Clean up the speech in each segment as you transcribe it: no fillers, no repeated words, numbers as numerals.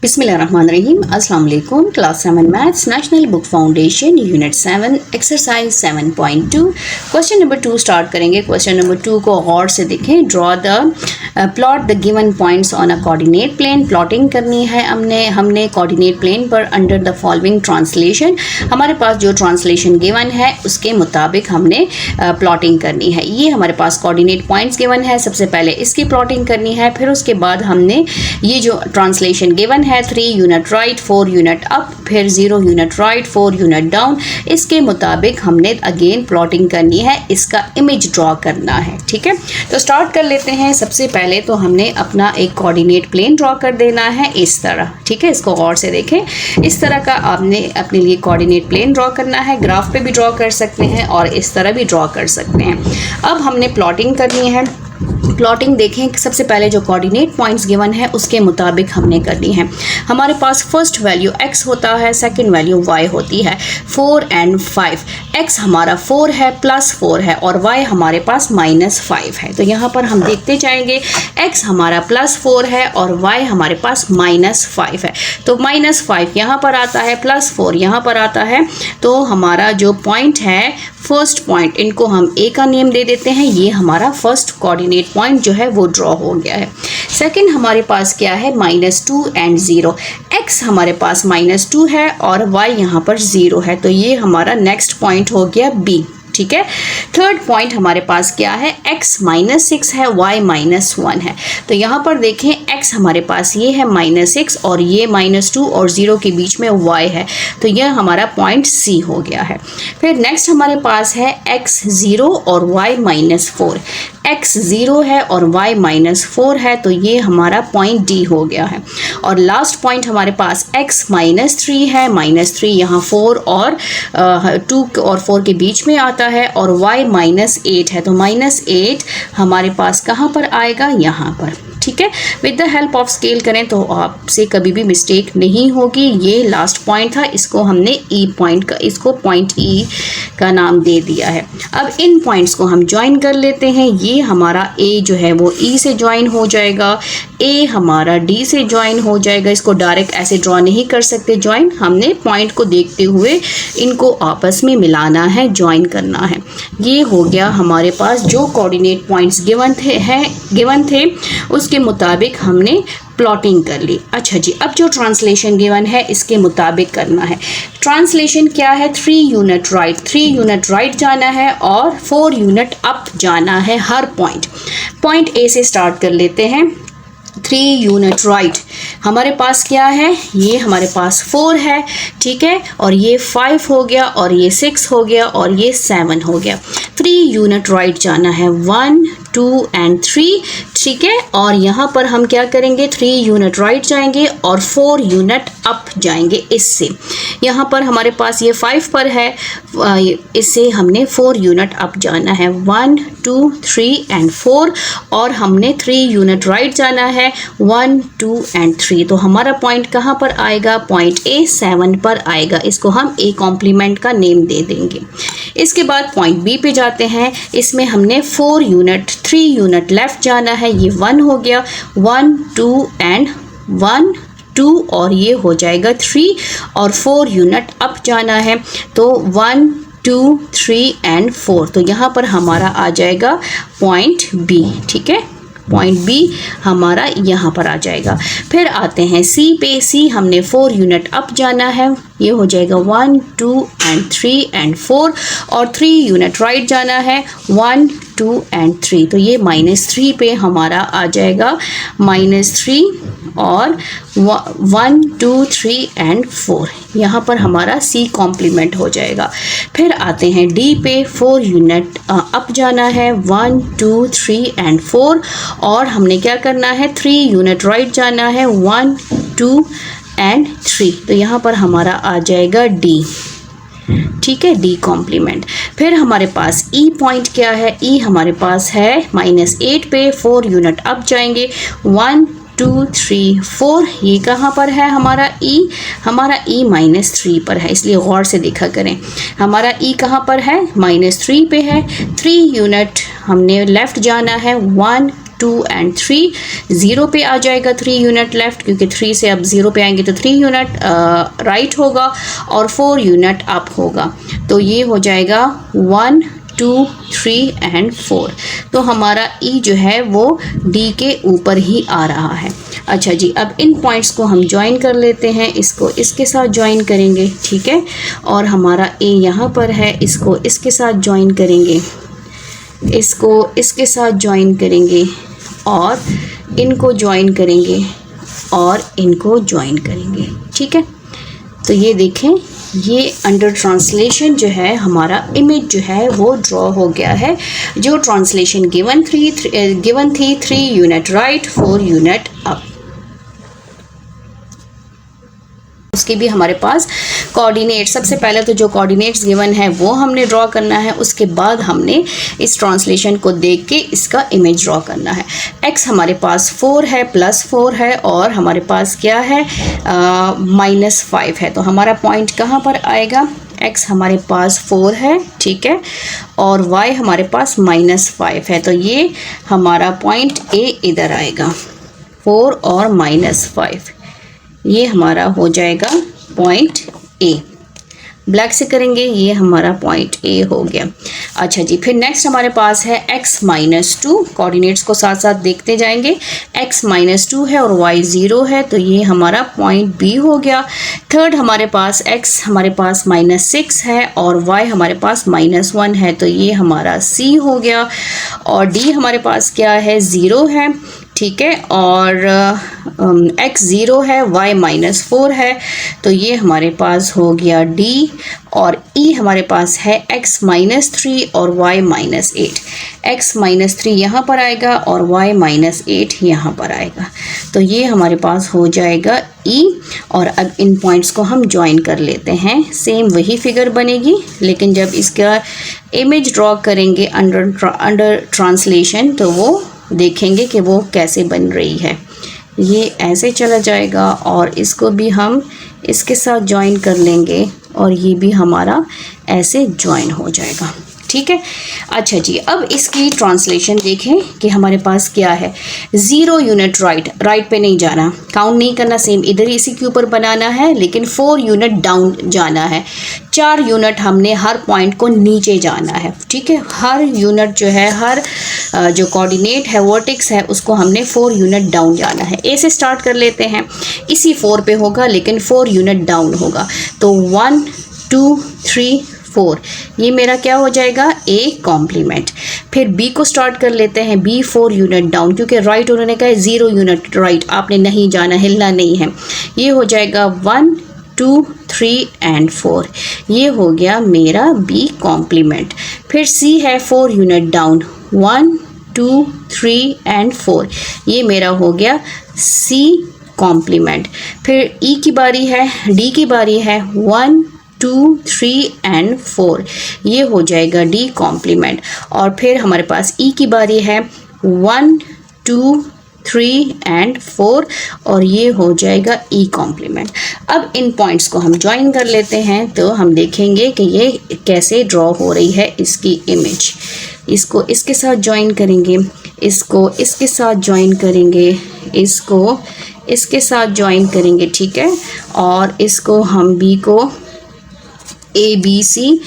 बिस्मिल्लाहिर्रहमानिर्रहीम। अस्सलाम वालेकुम। Class 7 maths national book foundation unit 7 exercise 7.2 question number 2 start करेंगे। क्वेश्चन नंबर 2 को गौर से देखें। Draw the plot the given points on a coordinate plane. Plotting करनी है हमने कोऑर्डिनेट प्लेन पर अंडर द फॉलोइंग ट्रांसलेशन। हमारे पास जो ट्रांसलेशन गिवन है उसके मुताबिक हमने प्लॉटिंग करनी है। ये हमारे पास कोऑर्डिनेट पॉइंट्स गिवन है, सबसे पहले इसकी प्लॉटिंग करनी है, फिर उसके बाद हमने ये जो ट्रांसलेशन गिवन है 3 यूनिट राइट 4 यूनिट अप, फिर 0 यूनिट राइट 4 यूनिट डाउन, इसके मुताबिक हमने अगेन प्लॉटिंग करनी है, इसका इमेज ड्रॉ करना है। ठीक है, तो स्टार्ट कर लेते हैं। सबसे पहले तो हमने अपना एक कोऑर्डिनेट प्लेन ड्रॉ कर देना है इस तरह। ठीक है, इसको गौर से देखें। इस तरह का आपने अपने लिए कोऑर्डिनेट प्लेन ड्रॉ करना है। ग्राफ पे भी ड्रॉ कर सकते हैं और इस तरह भी ड्रॉ कर सकते हैं। अब हमने प्लॉटिंग करनी है। प्लॉटिंग देखें, सबसे पहले जो कोऑर्डिनेट पॉइंट्स गिवन है उसके मुताबिक हमने करनी है। हमारे पास फर्स्ट वैल्यू x होता है, सेकंड वैल्यू y होती है, 4 और 5। x हमारा 4 है, +4 है, और y हमारे पास -5 है। तो यहाँ पर हम देखते जाएंगे, x हमारा +4 है और y हमारे पास -5 है। तो -5 यहाँ पर आता है, +4 यहाँ पर आता है। तो हमारा जो पॉइंट है, फर्स्ट पॉइंट, इनको हम a का नेम दे देते हैं। ये हमारा फर्स्ट कोऑर्डिनेट पॉइंट जो है वो ड्रॉ हो गया है। सेकंड हमारे पास क्या है, -2 और 0। x हमारे पास -2 है और y यहाँ पर 0 है, तो ये हमारा नेक्स्ट पॉइंट हो गया b। ठीक है, थर्ड पॉइंट हमारे पास क्या है, x -6 है, y -1 है। तो यहाँ पर देखें, x हमारे पास ये है -6 और ये -2 और 0 के बीच में y है, तो यह हमारा पॉइंट c हो गया है। फिर नेक्स्ट हमारे पास है x 0 और y -4। x 0 है और y -4 है, तो ये हमारा पॉइंट d हो गया है। और लास्ट पॉइंट हमारे पास x -3 है, -3 यहाँ 4 और 2 और 4 के बीच में आता है, और y -8 है, तो -8 हमारे पास कहाँ पर आएगा, यहाँ पर। ठीक है, with the help of scale करें तो आपसे कभी भी मिस्टेक नहीं होगी। ये लास्ट पॉइंट था, इसको हमने ई पॉइंट का, इसको पॉइंट ई का नाम दे दिया है। अब इन पॉइंट्स को हम ज्वाइन कर लेते हैं। ये हमारा ए जो है वो ई से ज्वाइन हो जाएगा, ए हमारा डी से ज्वाइन हो जाएगा। इसको डायरेक्ट ऐसे ड्रॉ नहीं कर सकते ज्वाइन, हमने पॉइंट को देखते हुए इनको आपस में मिलाना है, ज्वाइन करना है। ये हो गया हमारे पास जो कोऑर्डिनेट पॉइंट्स गिवन थे उसके मुताबिक हमने प्लॉटिंग कर ली। अच्छा जी, अब जो ट्रांसलेशन गिवन है इसके मुताबिक करना है। ट्रांसलेशन क्या है, 3 यूनिट राइट 3 यूनिट राइट जाना है और 4 यूनिट अप जाना है हर पॉइंट ए से स्टार्ट कर लेते हैं। 3 यूनिट राइट हमारे पास क्या है, ये हमारे पास 4 है, ठीक है, और ये 5 हो गया, और ये 6 हो गया, और ये 7 हो गया। 3 यूनिट राइट जाना है, 1 2 और 3। ठीक है, और यहाँ पर हम क्या करेंगे, 3 यूनिट राइट जाएंगे और 4 यूनिट अप जाएंगे। इससे यहाँ पर हमारे पास ये 5 पर है, इससे हमने 4 यूनिट अप जाना है, 1 2 3 और 4, और हमने 3 यूनिट राइट जाना है, 1 2 और 3। तो हमारा पॉइंट कहाँ पर आएगा, पॉइंट ए 7 पर आएगा। इसको हम ए कॉम्प्लीमेंट का नेम दे देंगे। इसके बाद पॉइंट बी पे जाते हैं। इसमें हमने 3 यूनिट लेफ्ट जाना है, ये 1 हो गया, 1 2 और 1 2, और ये हो जाएगा 3, और 4 यूनिट अप जाना है, तो 1 2 3 और 4। तो यहाँ पर हमारा आ जाएगा पॉइंट बी। ठीक है, पॉइंट बी हमारा यहाँ पर आ जाएगा। फिर आते हैं सी पे। सी हमने 4 यूनिट अप जाना है, ये हो जाएगा 1 2 और 3 और 4, और 3 यूनिट राइट जाना है, 1 2 और 3। तो ये -3 पे हमारा आ जाएगा, -3 और 1 2 3 और 4। यहाँ पर हमारा सी कॉम्प्लीमेंट हो जाएगा। फिर आते हैं डी पे। 4 यूनिट अप जाना है, 1 2 3 और 4, और हमने क्या करना है, 3 यूनिट राइट जाना है, 1 2 और 3। तो यहाँ पर हमारा आ जाएगा डी। ठीक है, डी कॉम्प्लीमेंट। फिर हमारे पास ई पॉइंट क्या है, ई हमारे पास है -8 पे। 4 यूनिट अप जाएंगे, 1 2 3 4। ये कहाँ पर है हमारा ई, हमारा ई -3 पर है, इसलिए गौर से देखा करें। हमारा ई कहाँ पर है, -3 पे है। 3 यूनिट हमने लेफ्ट जाना है, 1 2 एंड 3, 0 पे आ जाएगा 3 यूनिट लेफ्ट, क्योंकि 3 से अब 0 पे आएंगे तो 3 यूनिट राइट होगा और 4 यूनिट अप होगा। तो ये हो जाएगा 1 2 3 एंड 4। तो हमारा ई जो है वो डी के ऊपर ही आ रहा है। अच्छा जी, अब इन पॉइंट्स को हम ज्वाइन कर लेते हैं, इसको इसके साथ ज्वाइन करेंगे, ठीक है। और हमारा ए यहाँ पर है, इसको इसके साथ ज्वाइन करेंगे, इसको इसके साथ ज्वाइन करेंगे और इनको ज्वाइन करेंगे और इनको ज्वाइन करेंगे, ठीक है। तो ये देखें, ये अंडर ट्रांसलेशन जो है हमारा इमेज जो है वो ड्रॉ हो गया है। जो ट्रांसलेशन गिवन थी 3 यूनिट राइट 4 यूनिट अप, उसके भी हमारे पास कोऑर्डिनेट, सबसे पहले तो जो कोऑर्डिनेट्स गिवन है वो हमने ड्रॉ करना है, उसके बाद हमने इस ट्रांसलेशन को देख के इसका इमेज ड्रॉ करना है। x हमारे पास 4 है, +4 है और हमारे पास क्या है -5 है। तो हमारा पॉइंट कहाँ पर आएगा, x हमारे पास 4 है, ठीक है, और y हमारे पास -5 है। तो ये हमारा पॉइंट a इधर आएगा, 4 और -5, ये हमारा हो जाएगा पॉइंट ए। ब्लैक से करेंगे, ये हमारा पॉइंट ए हो गया। अच्छा जी, फिर नेक्स्ट हमारे पास है x-2, कोऑर्डिनेट्स को साथ साथ देखते जाएंगे। x-2 है और y 0 है, तो ये हमारा पॉइंट बी हो गया। थर्ड हमारे पास x हमारे पास -6 है और y हमारे पास -1 है, तो ये हमारा सी हो गया। और डी हमारे पास क्या है, 0 है, ठीक है, और x 0 है, y -4 है, तो ये हमारे पास हो गया डी। और e हमारे पास है x -3 और y -8, x -3 यहाँ पर आएगा और y -8 यहाँ पर आएगा, तो ये हमारे पास हो जाएगा e। और अब इन पॉइंट्स को हम ज्वाइन कर लेते हैं, सेम वही फिगर बनेगी, लेकिन जब इसका इमेज ड्रॉ करेंगे अंडर ट्रांसलेशन तो वो देखेंगे कि वो कैसे बन रही है। ये ऐसे चला जाएगा और इसको भी हम इसके साथ ज्वाइन कर लेंगे और ये भी हमारा ऐसे ज्वाइन हो जाएगा, ठीक है। अच्छा जी, अब इसकी ट्रांसलेशन देखें कि हमारे पास क्या है। 0 यूनिट राइट पे नहीं जाना, काउंट नहीं करना, सेम इधर इसी के ऊपर बनाना है, लेकिन 4 यूनिट डाउन जाना है। 4 यूनिट हमने हर पॉइंट को नीचे जाना है, ठीक है। हर यूनिट जो है, हर जो कोऑर्डिनेट है, वर्टेक्स है, उसको हमने 4 यूनिट डाउन जाना है। ए से स्टार्ट कर लेते हैं, इसी 4 पे होगा लेकिन 4 यूनिट डाउन होगा, तो 1 2 3 4, ये मेरा क्या हो जाएगा, ए कॉम्प्लीमेंट। फिर बी को स्टार्ट कर लेते हैं, बी 4 यूनिट डाउन, क्योंकि राइट उन्होंने कहा 0 यूनिट राइट, आपने नहीं जाना, हिलना नहीं है। ये हो जाएगा 1 2 3 एंड 4, ये हो गया मेरा बी कॉम्प्लीमेंट। फिर सी है 4 यूनिट डाउन, 1 2 3 एंड 4, ये मेरा हो गया सी कॉम्प्लीमेंट। फिर ई की बारी है, डी की बारी है, 1 2 3 एंड 4, ये हो जाएगा डी कॉम्प्लीमेंट। और फिर हमारे पास ई की बारी है, 1 2 3 एंड 4, और ये हो जाएगा ई कॉम्प्लीमेंट। अब इन पॉइंट्स को हम ज्वाइन कर लेते हैं, तो हम देखेंगे कि ये कैसे ड्रॉ हो रही है इसकी इमेज। इसको इसके साथ ज्वाइन करेंगे, इसको इसके साथ ज्वाइन करेंगे, इसको इसके साथ ज्वाइन करेंगे, ठीक है। और इसको हम बी को ए बी सी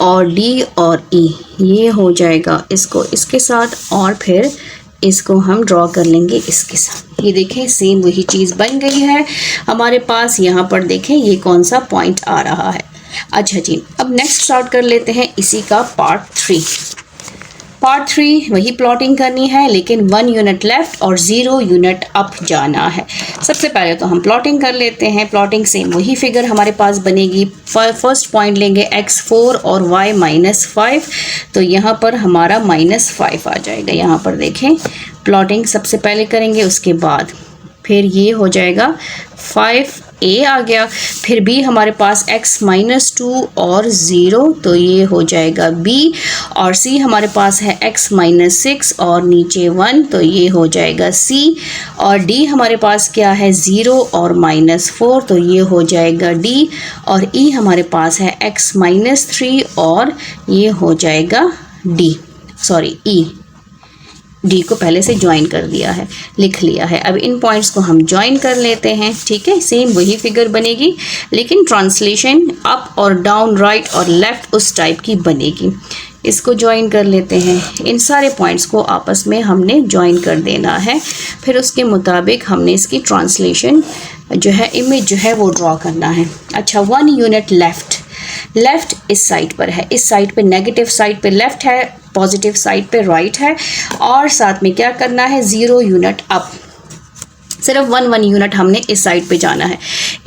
और डी और ई, ये हो जाएगा इसको इसके साथ, और फिर इसको हम ड्रॉ कर लेंगे इसके साथ। ये देखें, सेम वही चीज़ बन गई है हमारे पास। यहाँ पर देखें ये कौन सा पॉइंट आ रहा है। अच्छा जी, अब नेक्स्ट स्टार्ट कर लेते हैं इसी का पार्ट 3। पार्ट 3 वही प्लॉटिंग करनी है, लेकिन 1 यूनिट लेफ्ट और 0 यूनिट अप जाना है। सबसे पहले तो हम प्लॉटिंग कर लेते हैं। प्लॉटिंग सेम वही फिगर हमारे पास बनेगी। फर्स्ट पॉइंट लेंगे x4 और y -5, तो यहाँ पर हमारा -5 आ जाएगा। यहाँ पर देखें, प्लॉटिंग सबसे पहले करेंगे, उसके बाद फिर ये हो जाएगा 5a आ गया। फिर भी हमारे पास x-2 और 0, तो ये हो जाएगा b। और c हमारे पास है x-6 और नीचे 1, तो ये हो जाएगा c। और d हमारे पास क्या है, 0 और -4, तो ये हो जाएगा d। और e हमारे पास है x-3 और ये हो जाएगा d, सॉरी e डी को पहले से ज्वाइन कर दिया है, लिख लिया है। अब इन पॉइंट्स को हम ज्वाइन कर लेते हैं, ठीक है। सेम वही फिगर बनेगी, लेकिन ट्रांसलेशन अप और डाउन, राइट और लेफ़्ट उस टाइप की बनेगी। इसको ज्वाइन कर लेते हैं। इन सारे पॉइंट्स को आपस में हमने ज्वाइन कर देना है। फिर उसके मुताबिक हमने इसकी ट्रांसलेशन जो है, इमेज जो है वो ड्रॉ करना है। अच्छा, 1 यूनिट लेफ़्ट इस साइड पर है, इस साइड पे नेगेटिव साइड पे लेफ़्ट है, पॉजिटिव साइड पे राइट है। और साथ में क्या करना है, 0 यूनिट अप, सिर्फ 1 यूनिट हमने इस साइड पे जाना है।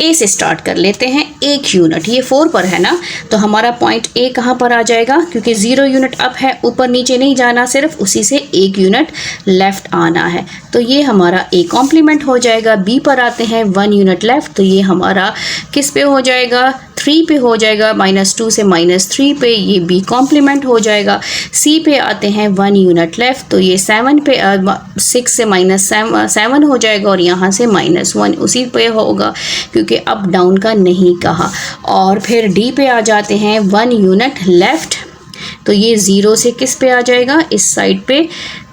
ए से स्टार्ट कर लेते हैं, 1 यूनिट, ये 4 पर है ना, तो हमारा पॉइंट ए कहाँ पर आ जाएगा, क्योंकि 0 यूनिट अप है, ऊपर नीचे नहीं जाना, सिर्फ उसी से 1 यूनिट लेफ़्ट आना है। तो ये हमारा ए कॉम्प्लीमेंट हो जाएगा। बी पर आते हैं, 1 यूनिट लेफ़्ट, तो ये हमारा किस पे हो जाएगा, 3 पे हो जाएगा, -2 से -3 पे, ये बी कॉम्प्लीमेंट हो जाएगा। सी पे आते हैं, 1 यूनिट लेफ़्ट, तो ये 7 पे 6 से -7 हो जाएगा, और यहाँ से -1 उसी पे होगा, क्योंकि अप डाउन का नहीं कहा। और फिर डी पे आ जाते हैं, 1 यूनिट लेफ़्ट, तो ये 0 से किस पे आ जाएगा, इस साइड पे,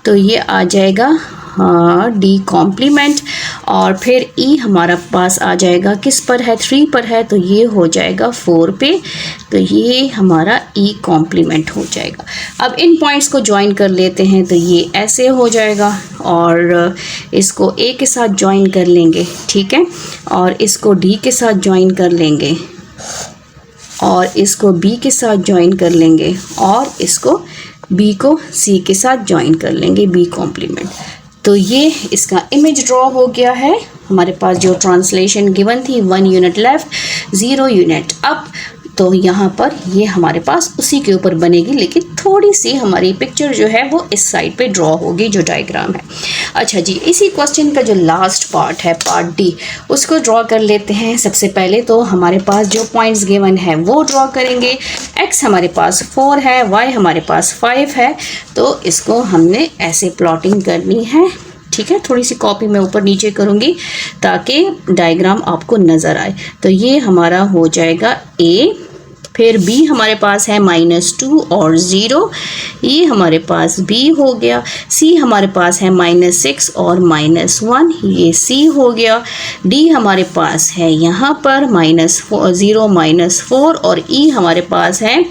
तो ये आ जाएगा डी कॉम्प्लीमेंट। और फिर ई हमारा पास आ जाएगा, किस पर है, 3 पर है, तो ये हो जाएगा 4 पे, तो ये हमारा ई कॉम्प्लीमेंट हो जाएगा। अब इन पॉइंट्स को ज्वाइन कर लेते हैं, तो ये ऐसे हो जाएगा, और इसको ए के साथ ज्वाइन कर लेंगे, ठीक है, और इसको डी के साथ ज्वाइन कर लेंगे, और इसको बी के साथ ज्वाइन कर लेंगे, और इसको बी को सी के साथ ज्वाइन कर लेंगे, बी कॉम्प्लीमेंट। तो ये इसका इमेज ड्रॉ हो गया है। हमारे पास जो ट्रांसलेशन गिवन थी, 1 यूनिट लेफ़्ट, 0 यूनिट अप, तो यहाँ पर ये हमारे पास उसी के ऊपर बनेगी, लेकिन थोड़ी सी हमारी पिक्चर जो है वो इस साइड पे ड्रॉ होगी, जो डायग्राम है। अच्छा जी, इसी क्वेश्चन का जो लास्ट पार्ट है, पार्ट डी, उसको ड्रॉ कर लेते हैं। सबसे पहले तो हमारे पास जो पॉइंट्स गिवन है वो ड्रॉ करेंगे। एक्स हमारे पास 4 है, वाई हमारे पास 5 है, तो इसको हमने ऐसे प्लॉटिंग करनी है, ठीक है। थोड़ी सी कॉपी मैं ऊपर नीचे करूँगी ताकि डायग्राम आपको नज़र आए। तो ये हमारा हो जाएगा ए, फिर बी हमारे पास है -2 और 0, ये हमारे पास बी हो गया। सी हमारे पास है -6 और -1, ये सी हो गया। डी हमारे पास है यहाँ पर -0 -4, और ई हमारे पास है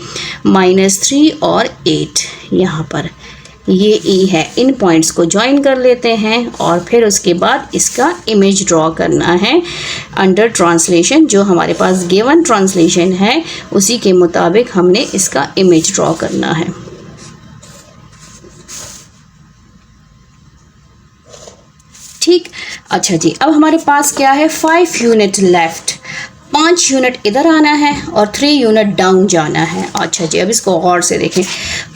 -3 और 8 यहाँ पर, ये ई है। इन पॉइंट्स को ज्वाइन कर लेते हैं, और फिर उसके बाद इसका इमेज ड्रॉ करना है अंडर ट्रांसलेशन। जो हमारे पास गिवन ट्रांसलेशन है उसी के मुताबिक हमने इसका इमेज ड्रॉ करना है। ठीक, अच्छा जी, अब हमारे पास क्या है, 5 यूनिट लेफ़्ट, 5 यूनिट इधर आना है और 3 यूनिट डाउन जाना है। अच्छा जी, अब इसको गौर से देखें।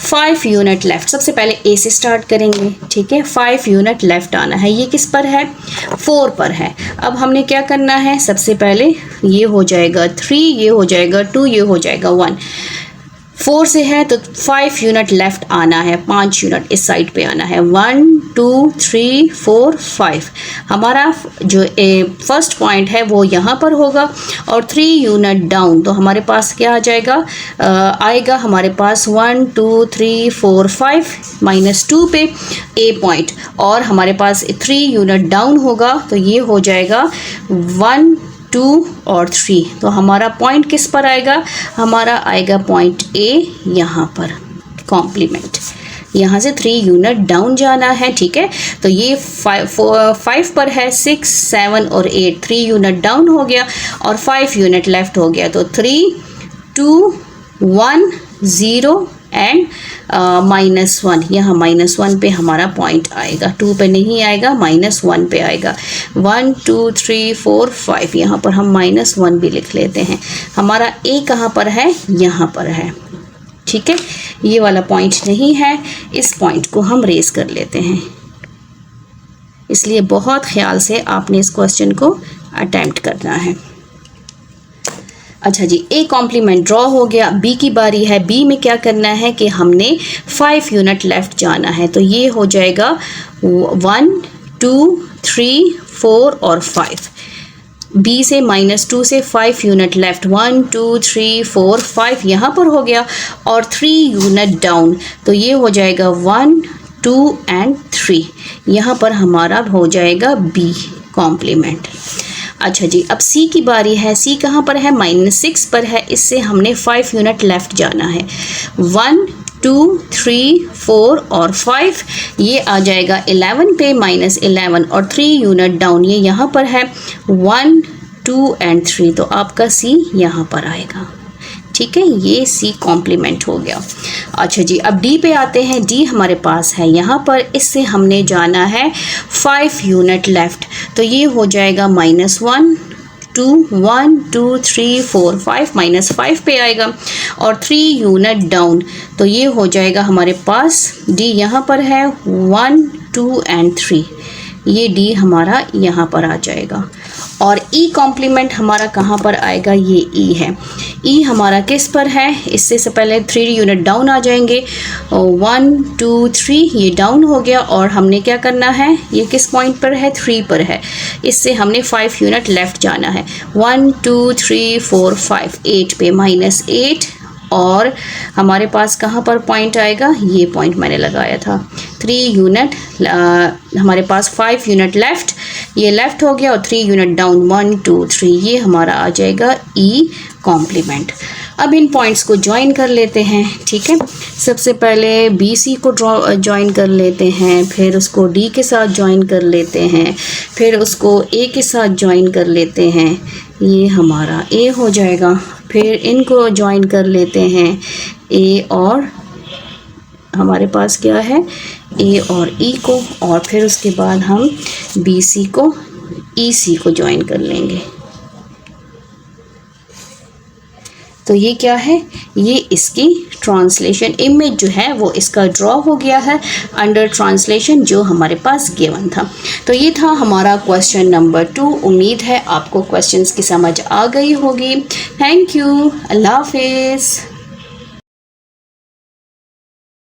5 यूनिट लेफ़्ट, सबसे पहले ए से स्टार्ट करेंगे, ठीक है। 5 यूनिट लेफ़्ट आना है, ये किस पर है, 4 पर है। अब हमने क्या करना है, सबसे पहले ये हो जाएगा 3, ये हो जाएगा 2, ये हो जाएगा 1। 4 से है तो 5 यूनिट लेफ़्ट आना है, 5 यूनिट इस साइड पे आना है। 1 2 3 4 5, हमारा जो फर्स्ट पॉइंट है वो यहाँ पर होगा, और 3 यूनिट डाउन, तो हमारे पास क्या आ जाएगा, आएगा हमारे पास 1 2 3 4 5 -2 पे ए पॉइंट, और हमारे पास 3 यूनिट डाउन होगा, तो ये हो जाएगा 1 2 और 3, तो हमारा पॉइंट किस पर आएगा, हमारा आएगा पॉइंट ए यहाँ पर कॉम्प्लीमेंट। यहाँ से 3 यूनिट डाउन जाना है, ठीक है। तो ये 5 पर है, 6 7 और 8, 3 यूनिट डाउन हो गया और 5 यूनिट लेफ़्ट हो गया। तो 3 2 1 0 एंड -1, यहाँ -1 पे हमारा पॉइंट आएगा, 2 पे नहीं आएगा, -1 पे आएगा। 1 2 3 4 5, यहाँ पर हम -1 भी लिख लेते हैं। हमारा ए कहाँ पर है, यहाँ पर है, ठीक है। ये वाला पॉइंट नहीं है, इस पॉइंट को हम रेस कर लेते हैं, इसलिए बहुत ख्याल से आपने इस क्वेश्चन को अटेम्प्ट करना है। अच्छा जी, ए कॉम्प्लीमेंट ड्रॉ हो गया। बी की बारी है। बी में क्या करना है कि हमने 5 यूनिट लेफ़्ट जाना है, तो ये हो जाएगा 1 2 3 4 और 5। बी से -2 से 5 यूनिट लेफ़्ट, 1 2 3 4 5 यहाँ पर हो गया, और 3 यूनिट डाउन, तो ये हो जाएगा 1 2 एंड 3, यहाँ पर हमारा हो जाएगा बी कॉम्प्लीमेंट। अच्छा जी, अब सी की बारी है। सी कहाँ पर है? -6 पर है, इससे हमने 5 यूनिट लेफ्ट जाना है। 1 2 3 4 और 5, ये आ जाएगा 11 पे, -11 और 3 यूनिट डाउन, ये यहाँ पर है 1 2 एंड 3, तो आपका सी यहाँ पर आएगा। ठीक है, ये सी कॉम्प्लीमेंट हो गया। अच्छा जी, अब डी पे आते हैं। डी हमारे पास है यहाँ पर, इससे हमने जाना है 5 यूनिट लेफ्ट, तो ये हो जाएगा -1 2 1 2 3 4 5, -5 पे आएगा और 3 यूनिट डाउन, तो ये हो जाएगा हमारे पास डी यहाँ पर है 1 2 एंड 3, ये डी हमारा यहाँ पर आ जाएगा। और ई कॉम्प्लीमेंट हमारा कहाँ पर आएगा? ये ई है। ई हमारा किस पर है? इससे से पहले 3 यूनिट डाउन आ जाएंगे। 1 2 3, ये डाउन हो गया और हमने क्या करना है? ये किस पॉइंट पर है? 3 पर है, इससे हमने 5 यूनिट लेफ्ट जाना है। 1 2 3 4 5, 8 पे, -8 और हमारे पास कहाँ पर पॉइंट आएगा? ये पॉइंट मैंने लगाया था। 3 यूनिट, हमारे पास 5 यूनिट लेफ्ट, ये लेफ्ट हो गया और 3 यूनिट डाउन, 1 2 3, ये हमारा आ जाएगा ई कॉम्प्लीमेंट। अब इन पॉइंट्स को ज्वाइन कर लेते हैं। ठीक है, सबसे पहले बी सी को ज्वाइन कर लेते हैं, फिर उसको डी के साथ ज्वाइन कर लेते हैं, फिर उसको ए के साथ ज्वाइन कर लेते हैं, ये हमारा ए हो जाएगा। फिर इनको ज्वाइन कर लेते हैं, ए और हमारे पास क्या है? ए और ई को, और फिर उसके बाद हम बी सी को ई सी को ज्वाइन कर लेंगे। तो ये क्या है? ये इसकी ट्रांसलेशन इमेज जो है वो इसका ड्रॉ हो गया है अंडर ट्रांसलेशन जो हमारे पास गिवन था। तो ये था हमारा क्वेश्चन नंबर 2। उम्मीद है आपको क्वेश्चंस की समझ आ गई होगी। थैंक यू, अल्लाह हाफिज़।